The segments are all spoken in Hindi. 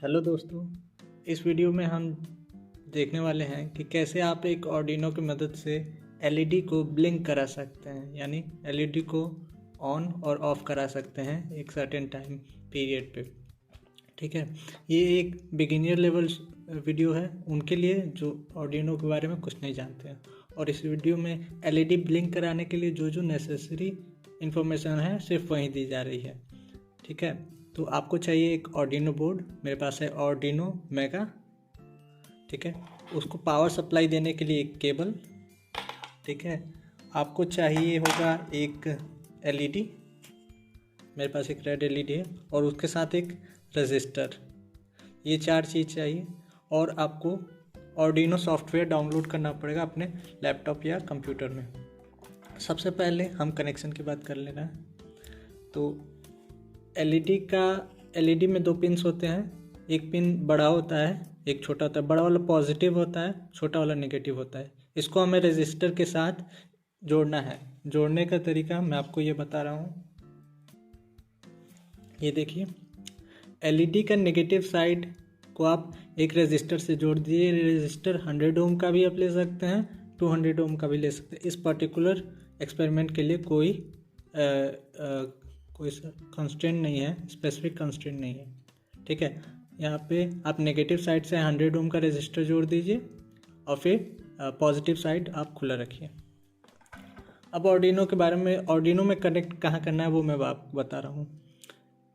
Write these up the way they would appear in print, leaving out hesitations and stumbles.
हेलो दोस्तों, इस वीडियो में हम देखने वाले हैं कि कैसे आप एक आर्डिनो की मदद से एलईडी को ब्लिंक करा सकते हैं, यानी एलईडी को ऑन और ऑफ करा सकते हैं एक सर्टेन टाइम पीरियड पे। ठीक है, ये एक बिगिनियर लेवल वीडियो है उनके लिए जो आर्डिनो के बारे में कुछ नहीं जानते हैं। और इस वीडियो में एलईडी ब्लिंक कराने के लिए जो जो नेसेसरी इन्फॉर्मेशन है सिर्फ वहीं दी जा रही है। ठीक है, तो आपको चाहिए एक आर्डिनो बोर्ड। मेरे पास है आर्डिनो मेगा। ठीक है, उसको पावर सप्लाई देने के लिए एक केबल। ठीक है, आपको चाहिए होगा एक एलईडी। मेरे पास एक रेड एलईडी है और उसके साथ एक रजिस्टर। ये 4 चीज़ चाहिए। और आपको आर्डिनो सॉफ्टवेयर डाउनलोड करना पड़ेगा अपने लैपटॉप या कंप्यूटर में। सबसे पहले हम कनेक्शन की बात कर लेना है। तो एलईडी में 2 पिन्स होते हैं। एक पिन बड़ा होता है, एक छोटा होता है। बड़ा वाला पॉजिटिव होता है, छोटा वाला नेगेटिव होता है। इसको हमें रजिस्टर के साथ जोड़ना है। जोड़ने का तरीका मैं आपको ये बता रहा हूँ। ये देखिए, एलईडी का नेगेटिव साइड को आप एक रजिस्टर से जोड़ दीजिए। रजिस्टर 100 ओम का भी आप ले सकते हैं, 200 ओम का भी ले सकते हैं। इस पर्टिकुलर एक्सपेरिमेंट के लिए कोई कंस्ट्रेंट नहीं है, स्पेसिफिक कंस्ट्रेंट नहीं है। ठीक है, यहाँ पे आप नेगेटिव साइड से 100 ओम का रजिस्टर जोड़ दीजिए और फिर पॉजिटिव साइड आप खुला रखिए। अब आर्डिनो के बारे में, आर्डिनो में कनेक्ट कहाँ करना है वो मैं आपको बता रहा हूँ।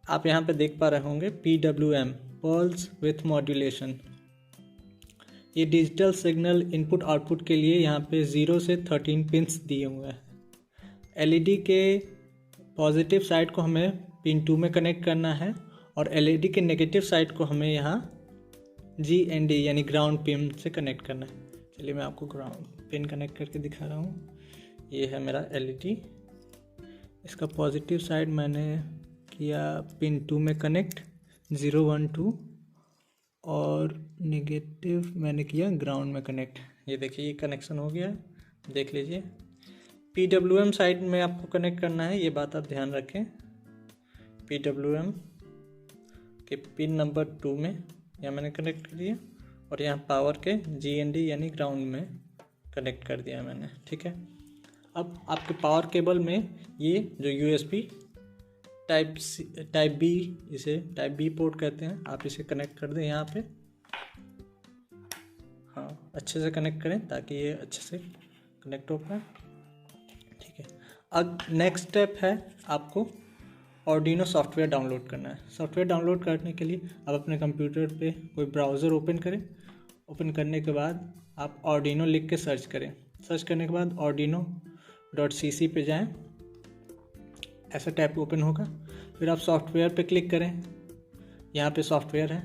आप यहाँ पे देख पा रहे होंगे PWM, पल्स विथ मॉड्यूलेशन। ये डिजिटल सिग्नल इनपुट आउटपुट के लिए यहाँ पे 0 से 13 पिन्स दिए हुए हैं। एलईडी के पॉजिटिव साइड को हमें पिन 2 में कनेक्ट करना है और एलईडी के नेगेटिव साइड को हमें यहाँ GND यानी ग्राउंड पिन से कनेक्ट करना है। चलिए मैं आपको ग्राउंड पिन कनेक्ट करके दिखा रहा हूँ। ये है मेरा एलईडी। इसका पॉजिटिव साइड मैंने किया पिन 2 में कनेक्ट 0, 1, 2 और नेगेटिव मैंने किया ग्राउंड में कनेक्ट। ये देखिए, ये कनेक्शन हो गया, देख लीजिए। PWM साइड में आपको कनेक्ट करना है, ये बात आप ध्यान रखें। PWM के पिन नंबर 2 में यहाँ मैंने कनेक्ट कर दिया और यहाँ पावर के GND यानी ग्राउंड में कनेक्ट कर दिया मैंने। ठीक है, अब आपके पावर केबल में ये जो USB टाइप B, इसे टाइप B पोर्ट कहते हैं, आप इसे कनेक्ट कर दें यहाँ पे। हाँ, अच्छे से कनेक्ट करें ताकि ये अच्छे से कनेक्ट हो पाए। ठीक है, अब नेक्स्ट स्टेप है आपको आर्डिनो सॉफ्टवेयर डाउनलोड करना है। सॉफ्टवेयर डाउनलोड करने के लिए आप अपने कंप्यूटर पे कोई ब्राउज़र ओपन करें। ओपन करने के बाद आप आर्डिनो लिख के सर्च करें। सर्च करने के बाद arduino.cc पे जाएं। ऐसा टैब ओपन होगा। फिर आप सॉफ्टवेयर पे क्लिक करें। यहाँ पे सॉफ्टवेयर है।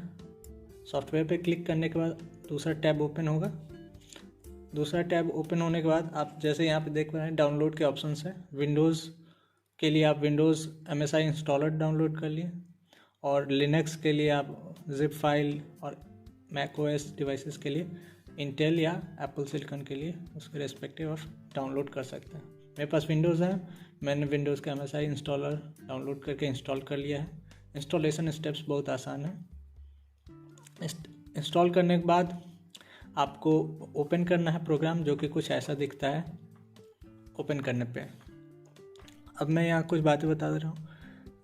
सॉफ्टवेयर पे क्लिक करने के बाद दूसरा टैब ओपन होगा। दूसरा टैब ओपन होने के बाद आप जैसे यहाँ पे देख पा रहे हैं, डाउनलोड के ऑप्शंस हैं। विंडोज़ के लिए आप विंडोज़ MSI इंस्टॉलर डाउनलोड कर लिए और लिनक्स के लिए आप जिप फाइल और मैकओएस डिवाइसेस के लिए इंटेल या एप्पल सिलिकॉन के लिए उसके रेस्पेक्टिव आप डाउनलोड कर सकते हैं। मेरे पास विंडोज़ है, मैंने विंडोज़ का MSI इंस्टॉलर डाउनलोड करके इंस्टॉल कर लिया है। इंस्टॉलेशन स्टेप्स बहुत आसान है। इंस्टॉल करने के बाद आपको ओपन करना है प्रोग्राम, जो कि कुछ ऐसा दिखता है ओपन करने पे। अब मैं यहाँ कुछ बातें बता दे रहा हूँ।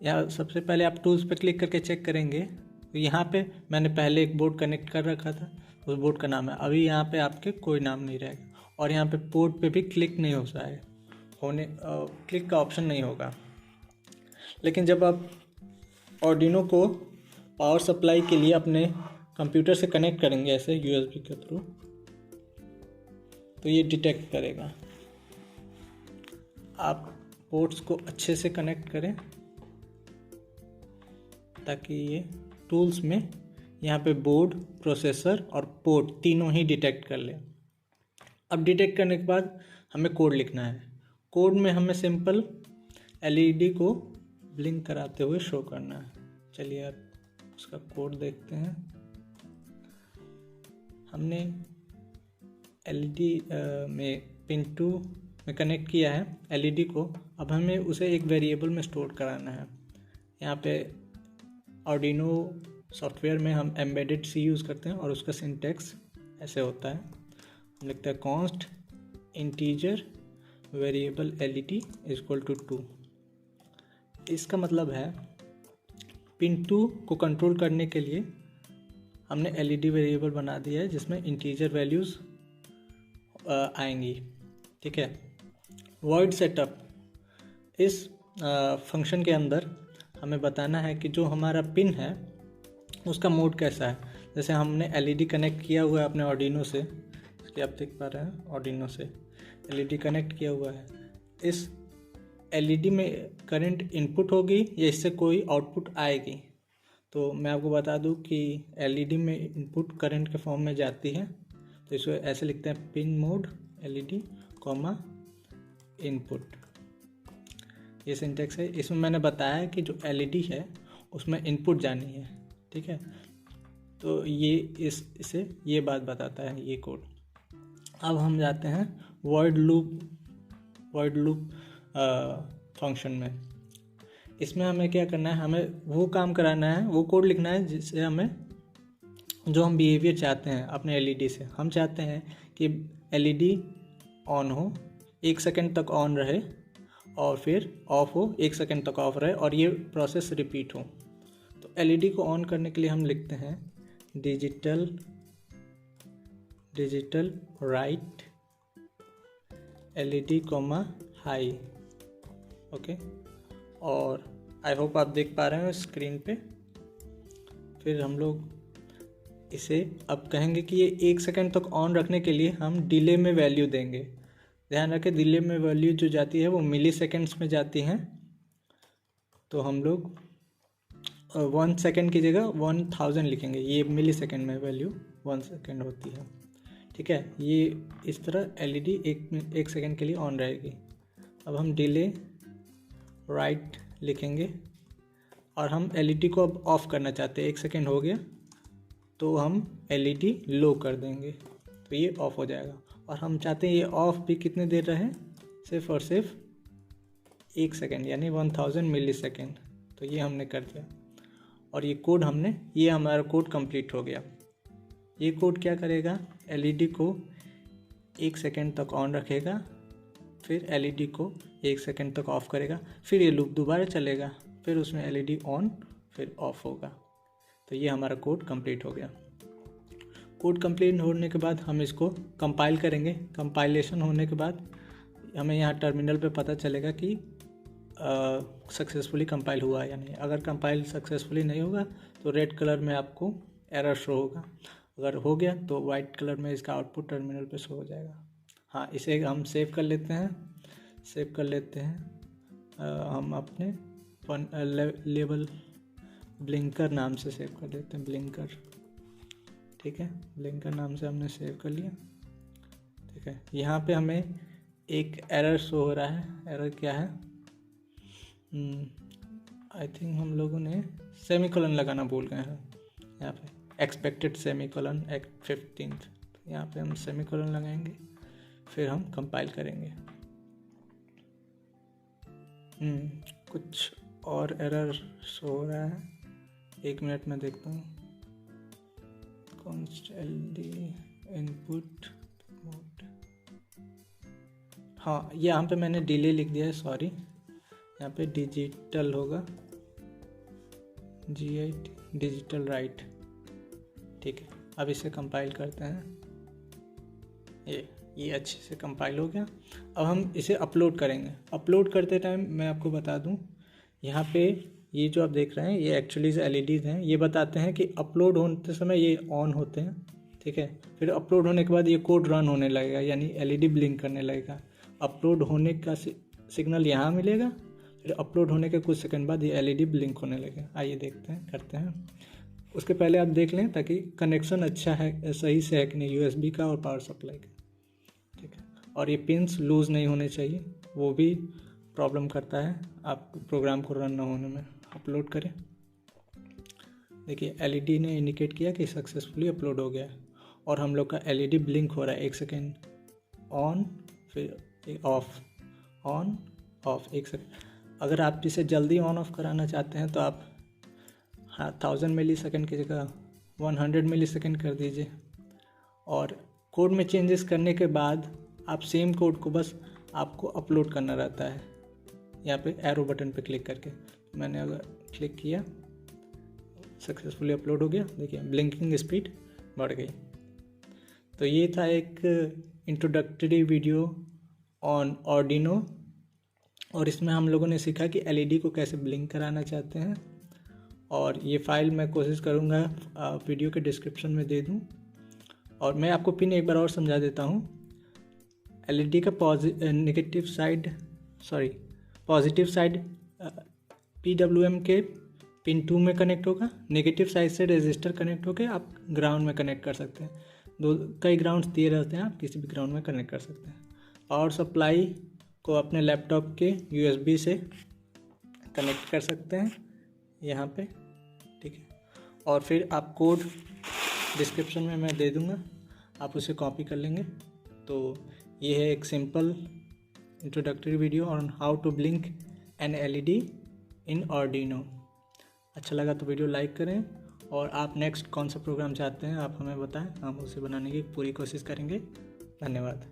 यहाँ सबसे पहले आप टूल्स पे क्लिक करके चेक करेंगे तो यहाँ पे मैंने पहले एक बोर्ड कनेक्ट कर रखा था, उस बोर्ड का नाम है। अभी यहाँ पे आपके कोई नाम नहीं रहेगा और यहाँ पे पोर्ट पे भी क्लिक नहीं हो रहा है, क्लिक का ऑप्शन नहीं होगा। लेकिन जब आप आर्डिनो को पावर सप्लाई के लिए अपने कंप्यूटर से कनेक्ट करेंगे ऐसे USB के थ्रू, तो ये डिटेक्ट करेगा। आप पोर्ट्स को अच्छे से कनेक्ट करें ताकि ये टूल्स में यहाँ पे बोर्ड, प्रोसेसर और पोर्ट तीनों ही डिटेक्ट कर ले। अब डिटेक्ट करने के बाद हमें कोड लिखना है। कोड में हमें सिंपल एलईडी को ब्लिंक कराते हुए शो करना है। चलिए आप उसका कोड देखते हैं। हमने एलईडी में पिन 2 में कनेक्ट किया है एलईडी को। अब हमें उसे एक वेरिएबल में स्टोर कराना है। यहाँ पे आर्डिनो सॉफ्टवेयर में हम एम्बेडेड सी यूज़ करते हैं और उसका सिंटैक्स ऐसे होता है। हम लिखते हैं const integer variable LED equal to 2। इसका मतलब है पिन 2 को कंट्रोल करने के लिए हमने LED वेरिएबल बना दिया है जिसमें इंटीजर वैल्यूज़ आएंगी, ठीक है। वॉइड सेटअप, इस फंक्शन के अंदर हमें बताना है कि जो हमारा पिन है उसका मोड कैसा है। जैसे हमने LED कनेक्ट किया हुआ है अपने आर्डिनो से, इसलिए आप देख पा रहे हैं आर्डिनो से LED कनेक्ट किया हुआ है। इस LED में करंट इनपुट होगी या इससे कोई आउटपुट आएगी। तो मैं आपको बता दूं कि LED में इनपुट करंट के फॉर्म में जाती है, तो इसको ऐसे लिखते हैं pin mode LED comma input. ये सिंटेक्स है। इसमें मैंने बताया है कि जो LED है उसमें इनपुट जानी है, ठीक है। तो ये इसे ये बात बताता है ये कोड। अब हम जाते हैं वॉइड लूप फंक्शन में। इसमें हमें क्या करना है, हमें वो काम कराना है, वो कोड लिखना है जिससे हमें जो हम बिहेवियर चाहते हैं अपने LED से। हम चाहते हैं कि LED ऑन हो, 1 सेकंड तक ऑन रहे और फिर ऑफ हो, 1 सेकंड तक ऑफ रहे और ये प्रोसेस रिपीट हो। तो LED को ऑन करने के लिए हम लिखते हैं digital right LED comma high, okay. और आई होप आप देख पा रहे हैं स्क्रीन पे। फिर हम लोग इसे अब कहेंगे कि ये 1 सेकंड तक ऑन रखने के लिए हम डिले में वैल्यू देंगे। ध्यान रखें डिले में वैल्यू जो जाती है वो मिली सेकेंड्स में जाती हैं। तो हम लोग 1 सेकंड की जगह 1000 लिखेंगे। ये मिली सेकेंड में वैल्यू 1 सेकंड होती है, ठीक है। ये इस तरह LED 1 सेकंड के लिए ऑन रहेगी। अब हम डिले राइट लिखेंगे और हम LED को अब ऑफ़ करना चाहते हैं। 1 सेकंड हो गया तो हम LED लो कर देंगे तो ये ऑफ़ हो जाएगा। और हम चाहते हैं ये ऑफ़ भी कितने देर रहे, सिर्फ और सिर्फ 1 सेकंड यानी 1000 मिली सेकेंड। तो ये हमने कर दिया और ये हमारा कोड कंप्लीट हो गया। ये कोड क्या करेगा, LED को 1 सेकंड तक ऑन रखेगा, फिर LED को 1 सेकंड तक ऑफ़ करेगा, फिर ये लूप दोबारा चलेगा, फिर उसमें LED ऑन फिर ऑफ़ होगा। तो ये हमारा कोड कंप्लीट हो गया। कोड कंप्लीट होने के बाद हम इसको कंपाइल करेंगे। कंपाइलेशन होने के बाद हमें यहाँ टर्मिनल पे पता चलेगा कि सक्सेसफुली कंपाइल हुआ या नहीं। अगर कंपाइल सक्सेसफुली नहीं होगा तो रेड कलर में आपको एरर शो होगा, अगर हो गया तो वाइट कलर में इसका आउटपुट टर्मिनल पे शो हो जाएगा। हाँ, इसे हम सेव कर लेते हैं। हम अपने लेबल ब्लिंकर नाम से सेव कर लेते हैं, ब्लिंकर, ठीक है। ब्लिंकर नाम से हमने सेव कर लिया, ठीक है। यहाँ पे हमें एक एरर शो हो रहा है। एरर क्या है, आई थिंक हम लोगों ने सेमीकोलन लगाना भूल गए हैं। यहाँ पे एक्सपेक्टेड सेमीकोलन 15th, तो यहाँ पे हम सेमीकोलन लगाएंगे, फिर हम कंपाइल करेंगे। कुछ और एरर शो हो रहा है, 1 मिनट में देखता हूँ। कॉन्स्ट इनपुट मोड, हाँ यहाँ पे मैंने डिले लिख दिया है, सॉरी। यहाँ पे डिजिटल होगा, डिजिटल राइट, ठीक है। अब इसे कंपाइल करते हैं। ये अच्छे से कंपाइल हो गया। अब हम इसे अपलोड करेंगे। अपलोड करते टाइम मैं आपको बता दूं, यहाँ पे ये जो आप देख रहे हैं ये एक्चुअली LEDs हैं। ये बताते हैं कि अपलोड होते समय ये ऑन होते हैं, ठीक है। फिर अपलोड होने के बाद ये कोड रन होने लगेगा, यानी LED ब्लिंक करने लगेगा। अपलोड होने का सिग्नल यहाँ मिलेगा, फिर अपलोड होने के कुछ सेकंड बाद ये LED ब्लिंक होने लगेगा। आइए देखते हैं, करते हैं। उसके पहले आप देख लें ताकि कनेक्शन अच्छा है, सही से है कि नहीं, USB का और पावर सप्लाई का, ठीक है। और ये पिंस लूज़ नहीं होने चाहिए, वो भी प्रॉब्लम करता है आप प्रोग्राम को रन न होने में। अपलोड करें, देखिए LED ने इंडिकेट किया कि सक्सेसफुली अपलोड हो गया है और हम लोग का LED ब्लिंक हो रहा है। 1 सेकेंड ऑन, फिर ऑफ, ऑन ऑफ, 1 सेकेंड। अगर आप इसे जल्दी ऑन ऑफ कराना चाहते हैं तो आप हाँ 1000 मिली सेकेंड की जगह 100 मिली सेकेंड कर दीजिए। और कोड में चेंजेस करने के बाद आप सेम कोड को बस आपको अपलोड करना रहता है। यहाँ पे एरो बटन पे क्लिक करके मैंने अगर क्लिक किया, सक्सेसफुली अपलोड हो गया। देखिए ब्लिंकिंग स्पीड बढ़ गई। तो ये था एक इंट्रोडक्टरी वीडियो ऑन आर्डिनो, और इसमें हम लोगों ने सीखा कि एलईडी को कैसे ब्लिंक कराना चाहते हैं। और ये फाइल मैं कोशिश करूँगा वीडियो के डिस्क्रिप्शन में दे दूँ। और मैं आपको पिन एक बार और समझा देता हूँ। एलईडी का पॉजिटिव साइड PWM के पिन 2 में कनेक्ट होगा, नेगेटिव साइड से रेजिस्टर कनेक्ट होकर आप ग्राउंड में कनेक्ट कर सकते हैं। कई ग्राउंड्स दिए रहते हैं, आप किसी भी ग्राउंड में कनेक्ट कर सकते हैं। पावर सप्लाई को अपने लैपटॉप के USB से कनेक्ट कर सकते हैं यहाँ पे, ठीक है। और फिर आप कोड डिस्क्रिप्शन में मैं दे दूँगा, आप उसे कॉपी कर लेंगे। तो ये है एक simple introductory video on how to blink an LED in Arduino. अच्छा लगा तो वीडियो लाइक करें, और आप नेक्स्ट कौन सा प्रोग्राम चाहते हैं आप हमें बताएं, हम उसे बनाने की पूरी कोशिश करेंगे। धन्यवाद।